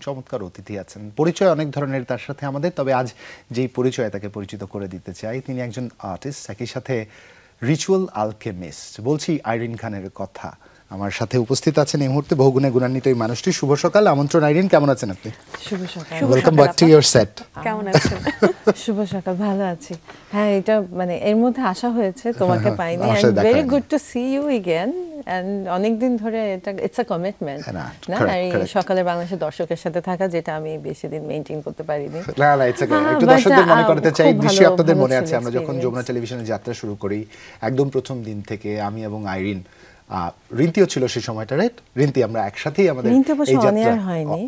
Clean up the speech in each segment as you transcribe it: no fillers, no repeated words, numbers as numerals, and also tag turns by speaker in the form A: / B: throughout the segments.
A: চমৎকার অতিথি আছেন, পরিচয় অনেক ধরনের তার সাথে আমাদের, তবে আজ যেই পরিচয় তাকে পরিচিত করে দিতে চাই, তিনি একজন আর্টিস্ট, একই সাথে রিচুয়াল আলকেমিস্ট। বলছি আইরিন খানের কথা। আমার সাথে উপস্থিত আছেন এই মুহূর্তে বহুগুণে গুণান্বিত এই মানুষটি। শুভ সকাল, আমন্ত্রণ আইরিন, কেমন আছেন আপনি?
B: শুভ সকাল,
A: welcome back to your set.
C: কেমন আছেন?
B: শুভ সকাল, ভালো আছি। হ্যাঁ, এটা মানে এর মধ্যে আশা হয়েছে, তোমাকে পাইনি। Very good to see you again, and অনেকদিন ধরে এটা ইটস আ কমিটমেন্ট না, এই সকালের বাংলাদেশের দর্শকের সাথে থাকা, যেটা আমি বেশি দিন মেইনটেইন করতে পারিনি।
A: না না, ইটস ওকে। একটু দর্শকদের মনে করতে চাই, নিশ্চয়ই আপনাদের মনে আছে আমরা যখন যমুনা টেলিভিশনে যাত্রা শুরু করি, একদম প্রথম দিন থেকে আমি এবং আইরিন, রিন্তিও ছিল সেই সময়টা, রাইট? রিন্তি, আমরা একসাথেই আমাদের এই যাত্রা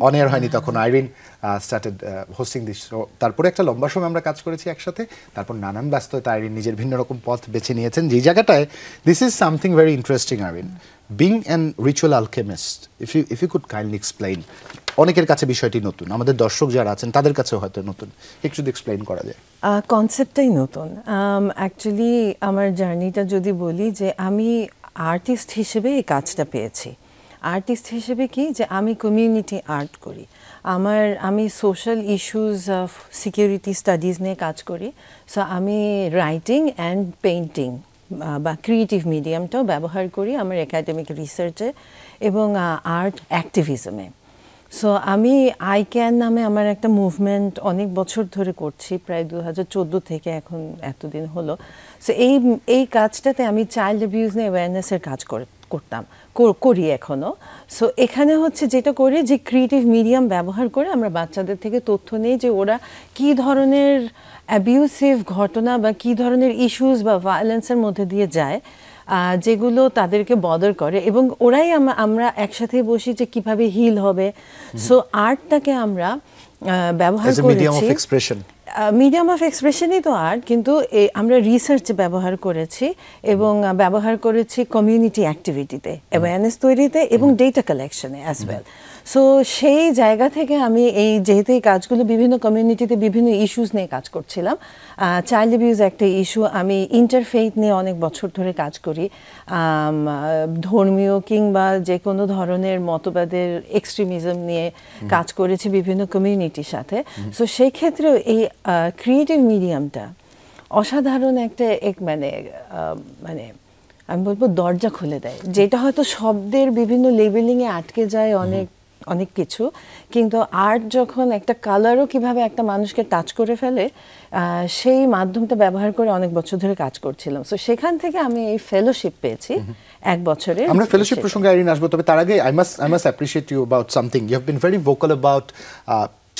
A: অন এয়ার হয়নি তখন, Irene started hosting this show. তারপরে একটা লম্বা সময় আমরা কাজ করেছি একসাথে, তারপর নানান ব্যস্ততা আইরিন নিজের ভিন্ন রকম পথ বেছে নিয়েছেন। যে জায়গাটায় this is something very interesting Irene, being an ritual alchemist, if you could kindly explain. অনেকের কাছে বিষয়টি নতুন, আমাদের দর্শক যারা আছেন তাদের কাছেও হয়তো নতুন, একটু যদি এক্সপ্লেইন করা যায়।
B: কনসেপ্টটাই নতুন। অ্যাকচুয়ালি আমার জার্নিটা যদি বলি, যে আমি আর্টিস্ট হিসেবে এই কাজটা পেয়েছি। আর্টিস্ট হিসেবে কি, যে আমি কমিউনিটি আর্ট করি, আমি social issues of security studies নিয়ে কাজ করি। সো আমি রাইটিং অ্যান্ড পেইন্টিং বা ক্রিয়েটিভ মিডিয়ামটাও ব্যবহার করি আমার একাডেমিক রিসার্চে এবং আর্ট অ্যাক্টিভিজমে। সো আমি আই ক্যান নামে আমার একটা মুভমেন্ট অনেক বছর ধরে করছি, প্রায় 2014 থেকে এখন এতদিন হলো। সো এই কাজটাতে আমি চাইল্ড অ্যাবিউজ নিয়ে অ্যাওয়ারনেসের কাজ করি এখনও। সো এখানে হচ্ছে যেটা করি, যে ক্রিয়েটিভ মিডিয়াম ব্যবহার করে আমরা বাচ্চাদের থেকে তথ্য নিই, যে ওরা কী ধরনের অ্যাবিউসিভ ঘটনা বা কী ধরনের ইস্যুস বা ভায়োলেন্সের মধ্যে দিয়ে যায়, যেগুলো তাদেরকে বদার করে, এবং ওরাই আমরা একসাথে বসি যে কিভাবে হিল হবে। সো আর্টটাকে আমরা ব্যবহার করেছি, মিডিয়াম অফ এক্সপ্রেশনই তো আর্ট, কিন্তু আমরা রিসার্চ ব্যবহার করেছি এবং ব্যবহার করেছি কমিউনিটি অ্যাক্টিভিটিতে, অ্যাওয়ারনেস তৈরিতে এবং ডেটা কালেকশনে অ্যাজ ওয়েল। সো সেই জায়গা থেকে আমি যেহেতু এই কাজগুলো বিভিন্ন কমিউনিটিতে বিভিন্ন ইস্যুস নিয়ে কাজ করছিলাম, চাইল্ড অ্যাবিউজ একটা ইস্যু, আমি ইন্টারফেইথ নিয়ে অনেক বছর ধরে কাজ করি, ধর্মীয় কিংবা যে কোনো ধরনের মতবাদের এক্সট্রিমিজম নিয়ে কাজ করেছি বিভিন্ন কমিউনিটির সাথে। সো সেই ক্ষেত্রে এই ক্রিয়েটিভ মিডিয়ামটা অসাধারণ একটা মানে আমি বলবো দরজা খুলে দেয়, যেটা হয়তো শব্দের বিভিন্ন লেবেলিংয়ে আটকে যায় অনেক কিছু, কিন্তু আর্ট যখন একটা কালারও কিভাবে একটা মানুষকে টাচ করে ফেলে, সেই মাধ্যমটা ব্যবহার করে অনেক বছর ধরে কাজ করছিলাম। সো সেখান থেকে আমি এই ফেলোশিপ পেয়েছি 1 বছরের।
A: আমরা ফেলোশিপ প্রসঙ্গে আইরিন আসবো, তবে তার আগে I must appreciate you about something. You have been very vocal about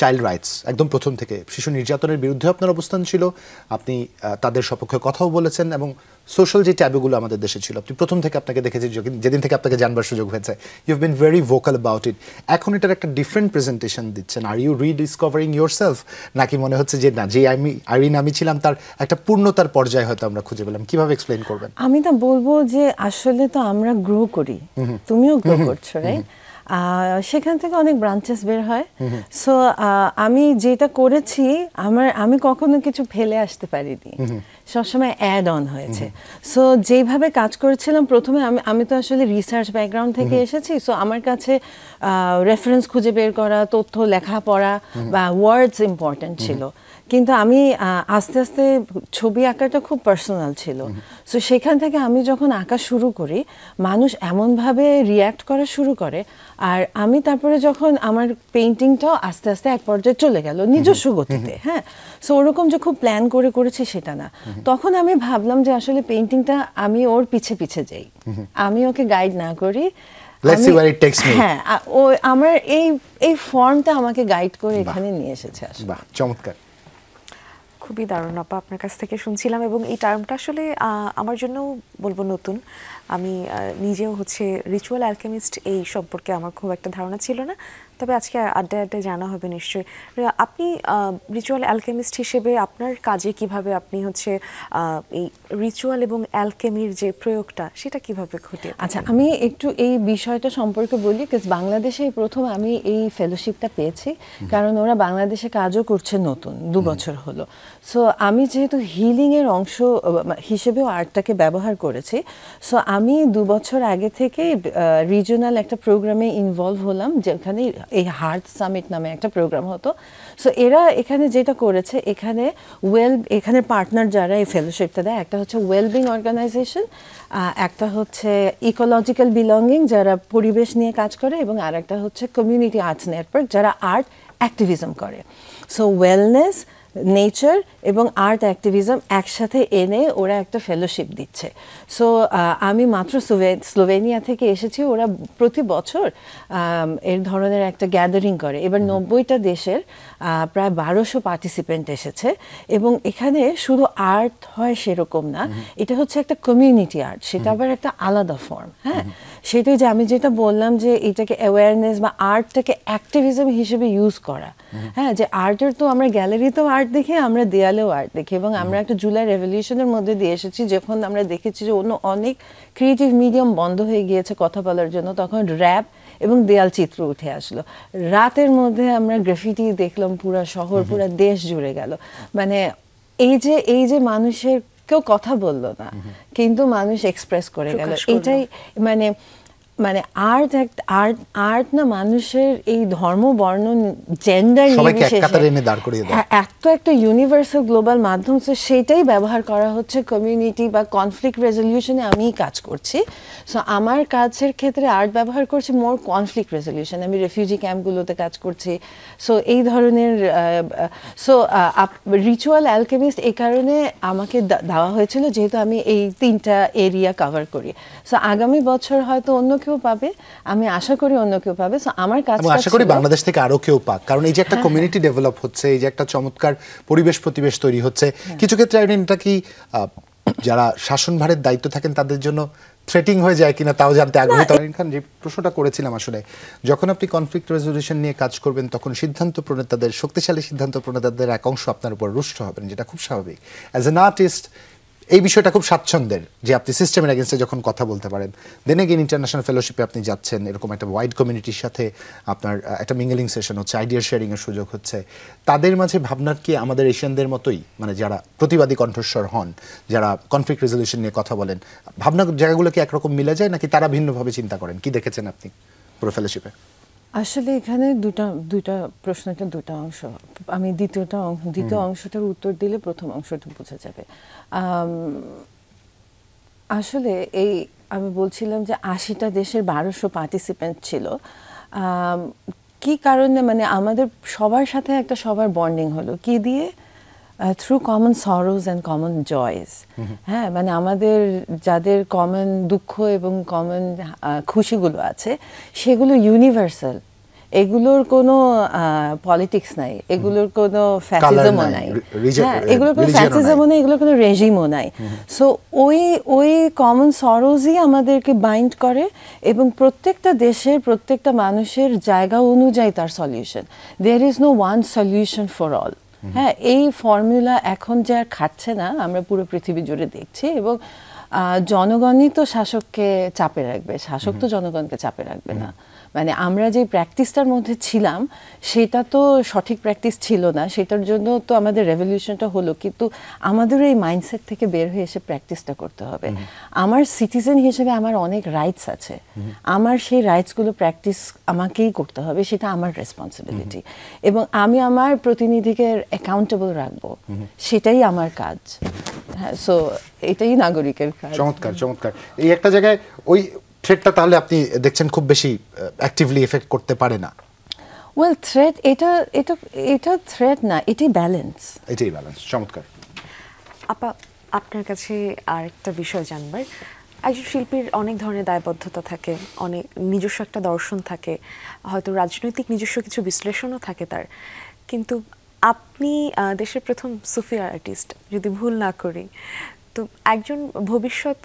A: child rights. একদম প্রথম থেকে শিশু নির্যাতনের বিরুদ্ধে আপনার অবস্থান ছিল, আপনি তাদের সপক্ষে কথাও বলেছেন, এবং সোশ্যাল যে ট্যাবুগুলো আমাদের দেশে ছিল, আপনি প্রথম থেকে আপনাকে দেখেছি, যেদিন থেকে আপনাকে জানবার সুযোগ হয়েছে, you have been very vocal about it. এখন এটার একটা ডিফারেন্ট প্রেজেন্টেশন দিচ্ছেন। আর ইউ রিডিসকভারিং ইয়োরসেলফ, নাকি মনে হচ্ছে যে না, যে আইরিন আমি ছিলাম তার একটা পূর্ণতার পর্যায়ে হয়তো আমরা খুঁজে পেলাম? কিভাবে এক্সপ্লেইন করবেন?
B: আমি তো বলবো যে আসলে তো আমরা গ্রো করি, তুমিও গ্রো করছো, রাইট? সেখান থেকে অনেক ব্রাঞ্চেস বের হয়। সো আমি যেটা করেছি, আমি কখনো কিছু ফেলে আসতে পারিনি, সবসময় অ্যাড অন হয়েছে। সো যেভাবে কাজ করেছিলাম প্রথমে, আমি তো আসলে রিসার্চ ব্যাকগ্রাউন্ড থেকে এসেছি। সো আমার কাছে রেফারেন্স খুঁজে বের করা, তথ্য লেখাপড়া বা ওয়ার্ডস ইম্পর্ট্যান্ট ছিল, কিন্তু আমি আস্তে আস্তে ছবি আঁকাটা খুব পার্সোনাল ছিল। সো সেখান থেকে আমি যখন আঁকা শুরু করি, মানুষ এমনভাবে রিয়্যাক্ট করা শুরু করে, আর আমি তারপরে যখন আমার পেইন্টিংটাও আস্তে আস্তে এক পর্যায়ে চলে গেল নিজস্ব গতিতে। হ্যাঁ, সো ওরকম যে খুব প্ল্যান করে করেছি সেটা না। তখন আমি ভাবলাম যে আসলে পেইন্টিংটা আমি ওর পিছে পিছে যাই, আমি ওকে গাইড না করি। হ্যাঁ, ও আমার এই ফর্মটা আমাকে গাইড করে এখানে নিয়ে এসেছে।
A: বাহ, চমৎকার।
C: খুবই দারুণ আপা, আপনার কাছ থেকে শুনছিলাম, এবং এই টার্মটা আসলে আমার জন্য বলবো নতুন। আমি নিজেও হচ্ছে রিচুয়াল অ্যালকেমিস্ট, এই সম্পর্কে আমার খুব একটা ধারণা ছিল না, তবে আজকে আড্ডায় জানা হবে নিশ্চয়ই। আপনি রিচুয়াল অ্যালকেমিস্ট হিসেবে আপনার কাজে কিভাবে আপনি হচ্ছে এই রিচুয়াল এবং অ্যালকেমির যে প্রয়োগটা, সেটা কিভাবে ঘটিয়ে?
B: আচ্ছা, আমি একটু এই বিষয়টা সম্পর্কে বলি, কারণ বাংলাদেশে প্রথম আমি এই ফেলোশিপটা পেয়েছি, কারণ ওরা বাংলাদেশে কাজও করছে নতুন 2 বছর হলো। সো আমি যেহেতু হিলিংয়ের অংশ হিসেবেও আর্টটাকে ব্যবহার করেছি, সো আমি 2 বছর আগে থেকে রিজিওনাল একটা প্রোগ্রামে ইনভলভ হলাম, যেখানে এই হার্ট সামিট নামে একটা প্রোগ্রাম হতো। সো এরা এখানে যেটা করেছে, এখানে পার্টনার যারা এই ফেলোশিপটা দেয়, একটা হচ্ছে ওয়েলবিং অর্গানাইজেশন, একটা হচ্ছে ইকোলজিক্যাল বিলঙ্গিং যারা পরিবেশ নিয়ে কাজ করে, এবং আর একটা হচ্ছে কমিউনিটি আর্টস নেটওয়ার্ক যারা আর্ট অ্যাক্টিভিজম করে। সো ওয়েলনেস, নেচার এবং আর্ট অ্যাক্টিভিজম একসাথে এনে ওরা একটা ফেলোশিপ দিচ্ছে। সো আমি মাত্র স্লোভেনিয়া থেকে এসেছি। ওরা প্রতি বছর এর ধরনের একটা গ্যাদারিং করে। এবার 90টা দেশের প্রায় 1200 পার্টিসিপেন্ট এসেছে, এবং এখানে শুধু আর্ট হয় সেরকম না, এটা হচ্ছে একটা কমিউনিটি আর্ট, সেটা আবার একটা আলাদা ফর্ম। হ্যাঁ, সেটাই যে আমি যেটা বললাম যে এটাকে অ্যাওয়ারনেস বা আর্টটাকে অ্যাক্টিভিজম হিসেবে ইউজ করা। হ্যাঁ, যে আর্টের তো আমরা গ্যালারিতেও আর্ট দেখি, আমরা দেয়ালেও আর্ট দেখি, এবং আমরা একটা জুলাই রেভলিউশনের মধ্যে দিয়ে এসেছি যখন আমরা দেখেছি যে অন্য অনেক ক্রিয়েটিভ মিডিয়াম বন্ধ হয়ে গিয়েছে কথা বলার জন্য, তখন র্যাপ এবং দেয়াল চিত্র উঠে আসলো। রাতের মধ্যে আমরা গ্রাফিটি দেখলাম, পুরা শহর, পুরা দেশ জুড়ে গেল। মানে এই যে মানুষের কেউ কথা বললো না, কিন্তু মানুষ এক্সপ্রেস করে গেল। এটাই মানে আর্ট না মানুষের এই ধর্ম, বর্ণ, জেন্ডার এত একটা ইউনিভার্সাল গ্লোবাল মাধ্যম, সেটাই ব্যবহার করা হচ্ছে কমিউনিটি বা কনফ্লিক্ট রেজলিউশনে। আমি কাজ করছি, সো আমার কাজের ক্ষেত্রে আর্ট ব্যবহার করছি মোর কনফ্লিক্ট রেজলিউশন। আমি রেফিউজি ক্যাম্পগুলোতে কাজ করছি। সো এই ধরনের রিচুয়াল অ্যালকেমিস্ট এই কারণে আমাকে দেওয়া হয়েছিল, যেহেতু আমি এই 3টা এরিয়া কভার করি। সো আগামী বছর হয়তো অন্য কেউ পাবে, আমি আশা করি অন্য কেউ পাবে। সো আমার কাছে
A: আশা করি বাংলাদেশ থেকে আরো কেউ পাক, কারণ এই যে একটা কমিউনিটি ডেভেলপ হচ্ছে, এই যে একটা চমৎকার পরিবেশ তৈরি হচ্ছে, কিছু ক্ষেত্রে এটা কি যারা শাসনভারের দায়িত্ব থাকেন তাদের জন্য থ্রেটিং হয়ে যায় কিনা তাও জানতে আগ্রহী। তারিন খান, যে প্রশ্নটা করেছিলাম আসলে, যখন আপনি কনফ্লিক্ট রেজলিউশন নিয়ে কাজ করবেন তখন শক্তিশালী সিদ্ধান্ত প্রণেতাদের এক অংশ আপনার উপর রুষ্ট হবেন, যেটা খুব স্বাভাবিক। অ্যাজ এন আর্টিস্ট এই বিষয়টা খুব স্বাচ্ছন্দ্যের যে আপনি সিস্টেমের এগেইনস্টে যখন কথা বলতে পারেন। দেন এগেইন ইন্টারন্যাশনাল ফেলোশিপে আপনি যাচ্ছেন, এরকম একটা ওয়াইড কমিউনিটির সাথে আপনার একটা মিঙ্গলিং সেশন হচ্ছে, আইডিয়া শেয়ারিং এর সুযোগ হচ্ছে। তাদের মাঝে ভাবনার কি আমাদের এশিয়ানদের মতোই, মানে যারা প্রতিবাদী কণ্ঠস্বর হন, যারা কনফ্লিক্ট রেজলিউশন নিয়ে কথা বলেন, ভাবনার জায়গাগুলো কি একরকম মিলে যায় নাকি তারা ভিন্নভাবে চিন্তা করেন? কি দেখেছেন আপনি পুরো ফেলোশিপে?
B: আসলে এখানে দুটা প্রশ্নটা দুটা অংশ। আমি দ্বিতীয় অংশটার উত্তর দিলে প্রথম অংশটা বোঝা যাবে। আসলে আমি বলছিলাম যে 80টা দেশের 1200 পার্টিসিপেন্ট ছিল। কি কারণে, মানে আমাদের সবার সাথে সবার বন্ডিং হলো কি দিয়ে? Through common sorrows and common joys. হ্যাঁ, মানে আমাদের যাদের কমন দুঃখ এবং কমন খুশিগুলো আছে, সেগুলো ইউনিভার্সাল। এগুলোর কোনো পলিটিক্স নাই, এগুলোর কোনো ফ্যাসিজমও নাই, হ্যাঁ, এগুলোর কোনো ফ্যাসিজমও নাই, এগুলোর কোনো রেজিমও নাই। সো ওই কমন সরোজই আমাদেরকে বাইন্ড করে, এবং প্রত্যেকটা দেশের প্রত্যেকটা মানুষের জায়গা অনুযায়ী তার solution. There is no one solution for all. হ্যাঁ, এই ফর্মুলা এখন যে আর খাটছে না, আমরা পুরো পৃথিবী জুড়ে দেখছি। এবং জনগণই তো শাসককে চাপে রাখবে, শাসক তো জনগণকে চাপে রাখবে না। মানে আমরা যে প্র্যাকটিসটার মধ্যে ছিলাম সেটা তো সঠিক প্র্যাকটিস ছিল না, সেটার জন্য তো আমাদের রেভলিউশনটা হলো। কিন্তু আমাদেরও এই মাইন্ডসেট থেকে বের হয়ে এসে প্র্যাকটিসটা করতে হবে। আমার সিটিজেন হিসেবে আমার অনেক রাইটস আছে, আমার সেই রাইটসগুলো প্র্যাকটিস আমাকেই করতে হবে, সেটা আমার রেসপন্সিবিলিটি। এবং আমি আমার প্রতিনিধিকে অ্যাকাউন্টেবল রাখবো, সেটাই আমার কাজ। হ্যাঁ, সো এটাই নাগরিকের কাজ।
A: চমৎকার। এই একটা জায়গায় ওই থ্রেটটা তাহলে আপনি দেখছেন খুব বেশি অ্যাক্টিভলি এফেক্ট করতে পারে না।
B: ওয়েল, থ্রেট এটা থ্রেট না, এটাই ব্যালেন্স।
A: চমৎকার।
C: আপা, আপনার কাছে আরেকটা বিষয় জানবার, একজন শিল্পীর অনেক ধরনের দায়বদ্ধতা থাকে, অনেক নিজস্ব একটা দর্শন থাকে, হয়তো রাজনৈতিক নিজস্ব কিছু বিশ্লেষণও থাকে তার। কিন্তু আপনি দেশের প্রথম সুফি আর্টিস্ট, যদি ভুল না করি। তো একজন ভবিষ্যৎ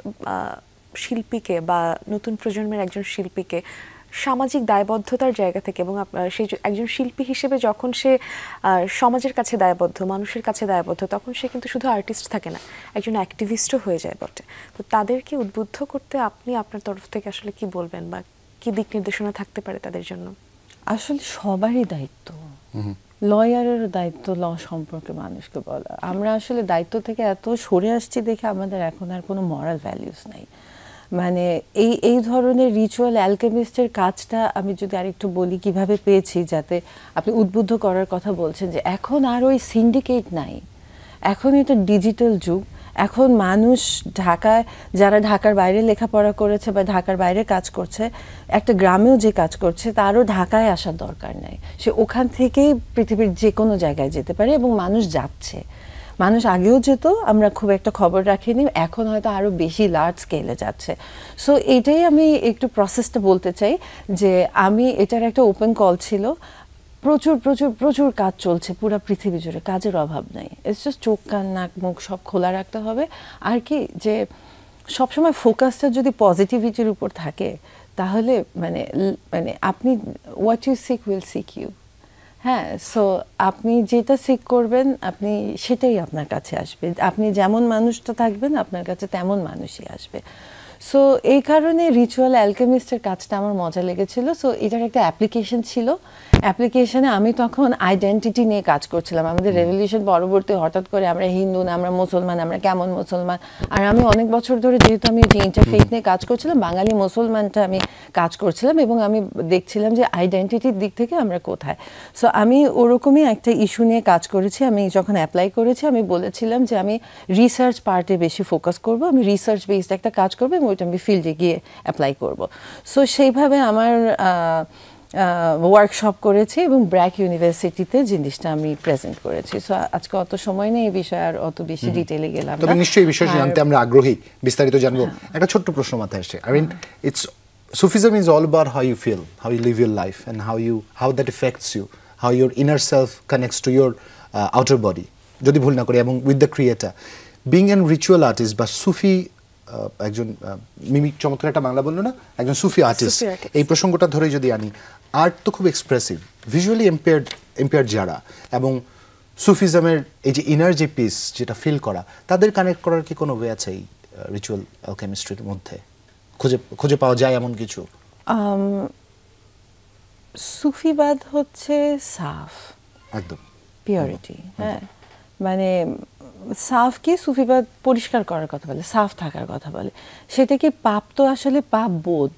C: শিল্পীকে বা নতুন প্রজন্মের একজন শিল্পীকে সামাজিক দায়বদ্ধতার জায়গা থেকে, এবং সেই একজন শিল্পী হিসেবে যখন সে সমাজের কাছে দায়বদ্ধ, মানুষের কাছে দায়বদ্ধ, তখন সে কিন্তু শুধু আর্টিস্ট থাকে না, একজন অ্যাক্টিভিস্টও হয়ে যায় বটে। তো তাদেরকে উদ্বুদ্ধ করতে আপনি আপনার তরফ থেকে আসলে কি বলবেন, বা কি দিক নির্দেশনা থাকতে পারে তাদের জন্য?
B: আসলে সবারই দায়িত্ব, লয়ারের দায়িত্ব ল সম্পর্কে মানুষকে বলা। আমরা আসলে দায়িত্ব থেকে এত সরে আসছি দেখে আমাদের এখন আর কোনো মরাল ভ্যালিউস নাই। মানে এই ধরনের রিচুয়াল অ্যালকেমিস্টের কাজটা আমি যদি আরেকটু বলি কিভাবে পেয়েছি, যাতে আপনি উদ্বুদ্ধ করার কথা বলছেন যে এখন আর ওই সিন্ডিকেট নাই, এখন এটা ডিজিটাল যুগ। এখন মানুষ ঢাকায়, যারা ঢাকার বাইরে লেখাপড়া করেছে বা ঢাকার বাইরে কাজ করছে, একটা গ্রামেও যে কাজ করছে তারও ঢাকায় আসার দরকার নেই, সে ওখান থেকেই পৃথিবীর যে কোনো জায়গায় যেতে পারে এবং মানুষ যাচ্ছে। মানুষ আগেও যেত, আমরা খুব একটা খবর রাখিনি, এখন হয়তো আরও বেশি লার্জ স্কেলে যাচ্ছে। সো এটাই আমি একটু প্রসেসটা বলতে চাই যে আমি এটার একটা ওপেন কল ছিল। প্রচুর প্রচুর প্রচুর কাজ চলছে পুরো পৃথিবী জুড়ে, কাজের অভাব নাই। ইটস জাস্ট চোখ কান নাক মুখ সব খোলা রাখতে হবে। আর কি যে সবসময় ফোকাসটা যদি পজিটিভিটির উপর থাকে তাহলে মানে মানে আপনি what you seek will seek you. হ্যাঁ, সো আপনি যেটা সিক করবেন আপনি সেটাই আপনার কাছে আসবে। আপনি যেমন মানুষটা থাকবেন আপনার কাছে তেমন মানুষই আসবে। সো এই কারণে রিচুয়াল অ্যালকেমিস্টের কাজটা আমার মজা লেগেছিল। সো এটার একটা অ্যাপ্লিকেশন ছিল। অ্যাপ্লিকেশনে আমি তখন আইডেন্টিটি নিয়ে কাজ করছিলাম। আমাদের রেভলিউশন পরবর্তী হঠাৎ করে আমরা হিন্দু না আমরা মুসলমান, আমরা কেমন মুসলমান। আর আমি অনেক বছর ধরে যেহেতু আমি যে ইন্টারফেথ নিয়ে কাজ করছিলাম, বাঙালি মুসলমানটা আমি কাজ করছিলাম এবং আমি দেখছিলাম যে আইডেন্টিটির দিক থেকে আমরা কোথায়। সো আমি ওরকমই একটা ইস্যু নিয়ে কাজ করেছি। আমি যখন অ্যাপ্লাই করেছি আমি বলেছিলাম যে আমি রিসার্চ পার্টে বেশি ফোকাস করব, আমি রিসার্চ বেসড একটা কাজ করবো এবং ওইটা আমি ফিল্ডে গিয়ে অ্যাপ্লাই করব। সো সেইভাবে আমার ওয়ার্কশপ করেছি এবং ব্র্যাক ইউনিভার্সিটিতে জিনিসটা আমি প্রেজেন্ট করেছি। সো আজকে অত সময় নেই এই বিষয়ে আর অত বেশি ডিটেইলে গেলাম না।
A: তবে নিশ্চয়ই এই বিষয়ে জানতে আমরা আগ্রহী, বিস্তারিত জানবো। একটা ছোট্ট প্রশ্ন মাথায় আসছে। I mean, it's Sufism is all about how you feel, how you live your life, and how that affects you, how your inner self connects to your outer body. যদি ভুল না করি, এবং with the creator. Being a ritual artist বা সুফি একজন mimic চমৎকার একটা বাংলা বললো না, একজন সুফি আর্টিস্ট, এই প্রসঙ্গটা ধরে যদি আনি, আর্ট তো খুব এক্সপ্রেসিভ, ভিজুয়ালি এম্পেয়ার্ড যারা, এবং সুফিজমের এই যে ইনার যে পিস যেটা ফিল করা, তাদের কানেক্ট করার কি কোনো ওয়ে আছে এই রিচুয়াল অ্যালকেমিস্ট্রির মধ্যে? খুঁজে পাওয়া যায় এমন কিছু?
B: সুফিবাদ হচ্ছে সাফ,
A: একদম
B: পিওরিটি। হ্যাঁ, মানে সাফ কি, সুফিবাদ পরিষ্কার করার কথা বলে, সাফ থাকার কথা বলে। সেটা কি পাপ, তো আসলে পাপ বোধ।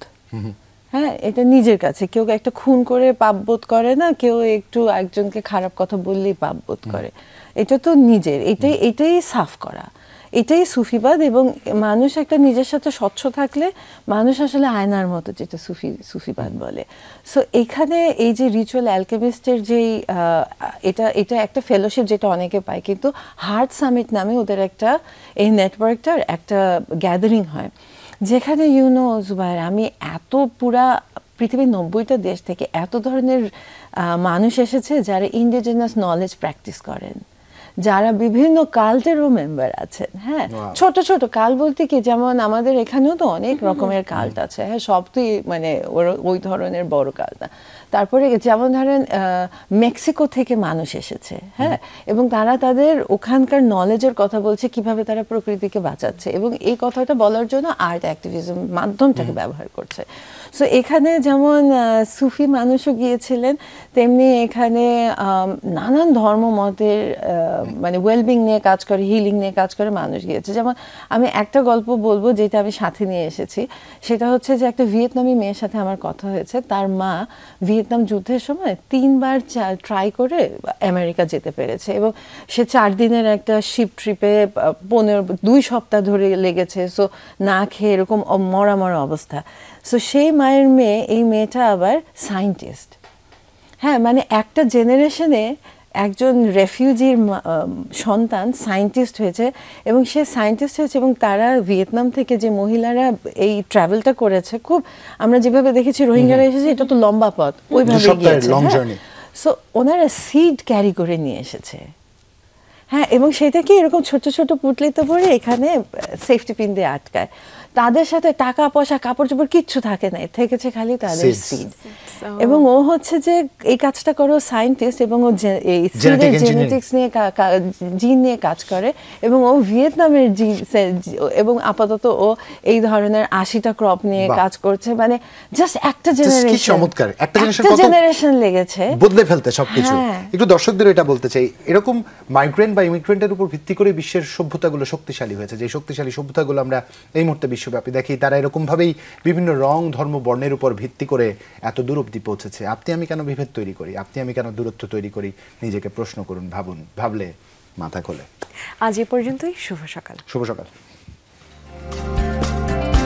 B: হ্যাঁ, এটা নিজের কাছে। কেউ একটা খুন করে পাপ বোধ করে না, কেউ একটু একজনকে খারাপ কথা বললেই পাপ বোধ করে। এটা তো নিজের, এটাই সাফ করা, এটাই সুফিবাদ। এবং মানুষ একটা নিজের সাথে স্বচ্ছ থাকলে মানুষ আসলে আয়নার মতো, যেটা সুফিবাদ বলে। সো এখানে এই যে রিচুয়াল অ্যালকেমিস্টের যেই এটা একটা ফেলোশিপ যেটা অনেকে পায়, কিন্তু হার্ট সামিট নামে ওদের একটা এই নেটওয়ার্কটার একটা গ্যাদারিং হয়, যেখানে জুবাইর, আমি এত পুরা পৃথিবীর 90টা দেশ থেকে এত ধরনের মানুষ এসেছে যারা ইন্ডিজিনাস নলেজ প্র্যাকটিস করেন, যারা বিভিন্ন কাল্টেরও মেম্বার আছেন। হ্যাঁ, ছোট ছোট কাল বলতে কি, যেমন আমাদের এখানেও তো অনেক রকমের কাল্ট আছে। হ্যাঁ, সব তো মানে ওই ধরনের বড় কাল্ট না। তারপরে যেমন ধরেন মেক্সিকো থেকে মানুষ এসেছে। হ্যাঁ, এবং তারা তাদের ওখানকার নলেজের কথা বলছে, কিভাবে তারা প্রকৃতিকে বাঁচাচ্ছে, এবং এই কথাটা বলার জন্য আর্ট অ্যাক্টিভিজম মাধ্যমটাকে ব্যবহার করছে। সো এখানে যেমন সুফি মানুষও গিয়েছিলেন, তেমনি এখানে নানান ধর্ম মতের মানে ওয়েলবিং নিয়ে কাজ করে, হিলিং নিয়ে কাজ করে মানুষ গিয়েছে। যেমন আমি একটা গল্প বলবো যেটা আমি সাথে নিয়ে এসেছি, সেটা হচ্ছে যে একটা ভিয়েতনামি মেয়ের সাথে আমার কথা হয়েছে। তার মা ভিয়েতনাম যুদ্ধের সময় 3বার ট্রাই করে আমেরিকা যেতে পেরেছে, এবং সে 4 দিনের একটা শিপ ট্রিপে 2 সপ্তাহ ধরে লেগেছে। সো না খেয়ে এরকম মরা অবস্থা। সো সেই মায়ের মেয়ে, এই মেয়েটা আবার সায়েন্টিস্ট। হ্যাঁ, মানে একটা জেনারেশনে একজন রেফিউজির সন্তান সায়েন্টিস্ট হয়েছে, এবং সে সায়েন্টিস্ট হয়েছে, এবং তারা ভিয়েতনাম থেকে যে মহিলারা এই ট্রাভেলটা করেছে, খুব আমরা যেভাবে দেখেছি রোহিঙ্গারা এসেছে, এটা তো লম্বা পথ, ওইভাবে গিয়েছে। সো ওনারা সিড ক্যারি করে নিয়ে এসেছে। হ্যাঁ, এবং সেটা কি এরকম ছোট ছোট পুটলিতে পরে এখানে সেফটি পিন দিয়ে আটকায়। তাদের সাথে টাকা পয়সা কাপড় চোপড় কিচ্ছু থাকে না, থেকেছে খালি তাদের সিড। এবং ও হচ্ছে যে এই কাজটা করো সায়েন্টিস্ট, এবং ও এই সিডের জেনেটিক্স নিয়ে জিন নিয়ে কাজ করে, এবং ও ভিয়েতনামের জিন, এবং আপাতত ও এই ধরনের 80টা ক্রপ নিয়ে কাজ করছে। মানে জাস্ট একটা জেনারেশন লেগেছে বদলে ফেলতে সবকিছু।
A: একটু দর্শকদের এটা বলতে চাই, এরকম মাইগ্রেন্ট বা ইমিগ্রেন্টের উপর ভিত্তি করে বিশ্বের সভ্যতাগুলো শক্তিশালী হয়েছে, যে শক্তিশালী সভ্যতাগুলো আমরা এই মুহূর্তে বিশ্বব্যাপী দেখি, তারা এরকমভাবেই বিভিন্ন রং ধর্ম বর্ণের উপর ভিত্তি করে এত দূর অব্দি পৌঁছেছে। আপনি আমি কেন বিভেদ তৈরি করি, আপনি আমি কেন দূরত্ব তৈরি করি, নিজেকে প্রশ্ন করুন, ভাবুন, ভাবলে মাথা খোলে।
C: আজ এ পর্যন্তই। শুভ সকাল।
A: শুভ সকাল।